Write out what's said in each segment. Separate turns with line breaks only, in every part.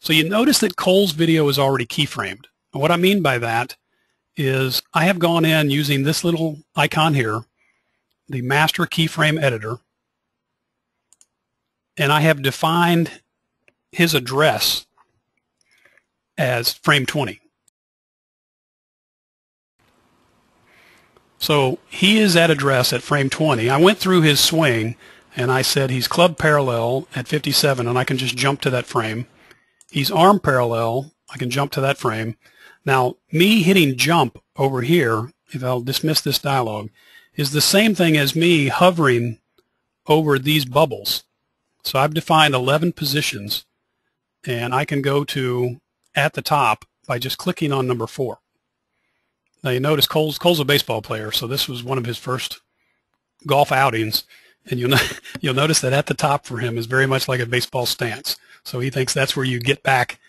So you notice that Cole's video is already keyframed. And what I mean by that is I have gone in using this little icon here, the master keyframe editor, and I have defined his address as frame 20. So he is at address at frame 20. I went through his swing and I said he's club parallel at 57, and I can just jump to that frame. He's arm parallel, I can jump to that frame. Now, me hitting jump over here, if I'll dismiss this dialog, is the same thing as me hovering over these bubbles. So I've defined 11 positions, and I can go to at the top by just clicking on number 4. Now you notice Cole's a baseball player, so this was one of his first golf outings, and you'll notice that at the top for him is very much like a baseball stance. So he thinks that's where you get back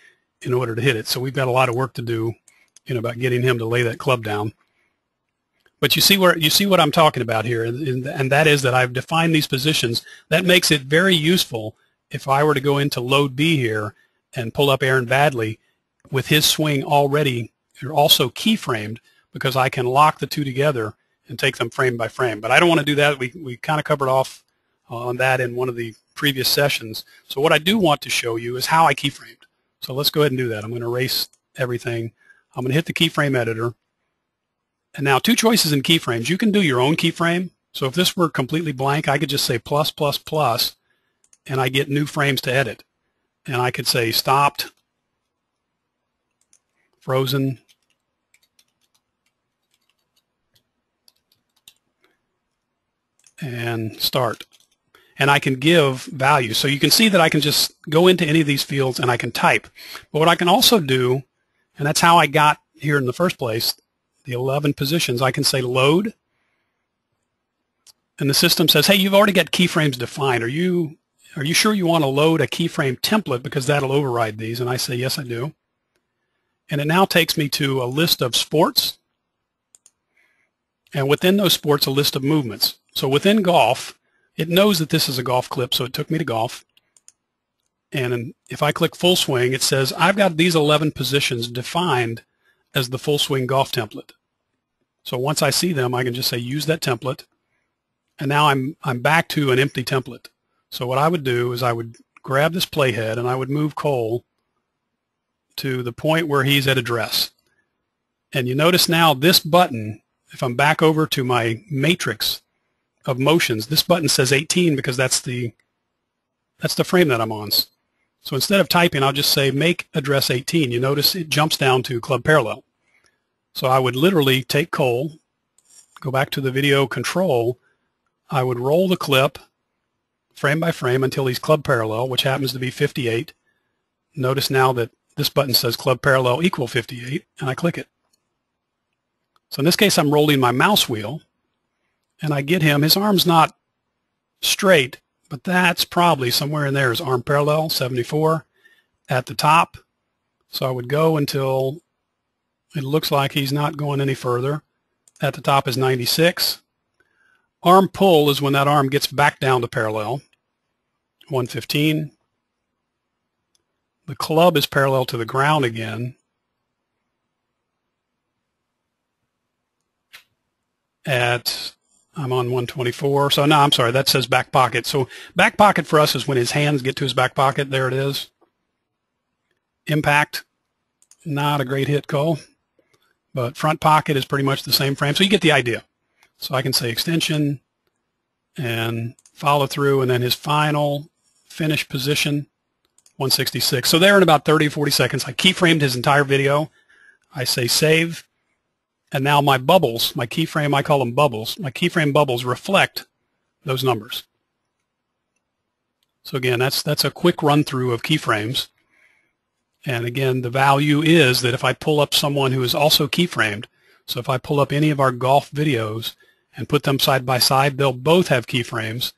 in order to hit it. So we've got a lot of work to do, about getting him to lay that club down. But you see what I'm talking about here, and that is that I've defined these positions. That makes it very useful if I were to go into load B here and pull up Aaron Badley with his swing already also keyframed, because I can lock the two together and take them frame by frame. But I don't want to do that. We kind of covered off on that in one of the previous sessions. So what I do want to show you is how I keyframed. So let's go ahead and do that. I'm going to erase everything. I'm going to hit the keyframe editor. And now 2 choices in keyframes. You can do your own keyframe. So if this were completely blank, I could just say plus, plus, plus, and I get new frames to edit. And I could say stopped, frozen, and start. And I can give values. So you can see that I can just go into any of these fields and I can type. But what I can also do, and that's how I got here in the first place, the 11 positions, I can say load. And the system says, hey, you've already got keyframes defined. Are you sure you want to load a keyframe template, because that'll override these? And I say, yes, I do. And it now takes me to a list of sports. And within those sports, a list of movements. So within golf, it knows that this is a golf clip, so it took me to golf. And if I click full swing, it says I've got these 11 positions defined as the full swing golf template. So once I see them, I can just say use that template. And now I'm back to an empty template. So what I would do is I would grab this playhead and I would move Cole to the point where he's at address. And you notice now this button, if I'm back over to my matrix of motions, this button says 18 because that's the frame that I'm on. So instead of typing, I'll just say make address 18. You notice it jumps down to club parallel. So I would literally take Cole, go back to the video control, I would roll the clip frame by frame until he's club parallel, which happens to be 58. Notice now that this button says club parallel equal 58, and I click it. So in this case, I'm rolling my mouse wheel, and I get him. His arm's not straight, but that's probably somewhere in there is arm parallel, 74, at the top. So I would go until it looks like he's not going any further. At the top is 96. Arm pull is when that arm gets back down to parallel, 115. The club is parallel to the ground again at, I'm on 124. So no, I'm sorry, that says back pocket. So back pocket for us is when his hands get to his back pocket. There it is. Impact, not a great hit, Cole. But front pocket is pretty much the same frame. So you get the idea. So I can say extension and follow through, and then his final finish position, 166. So there in about 30 or 40 seconds, I keyframed his entire video. I say save. And now my bubbles, my keyframe, I call them bubbles. My keyframe bubbles reflect those numbers. So again, that's a quick run through of keyframes. And again, the value is that if I pull up someone who is also keyframed, so if I pull up any of our golf videos and put them side by side, they'll both have keyframes.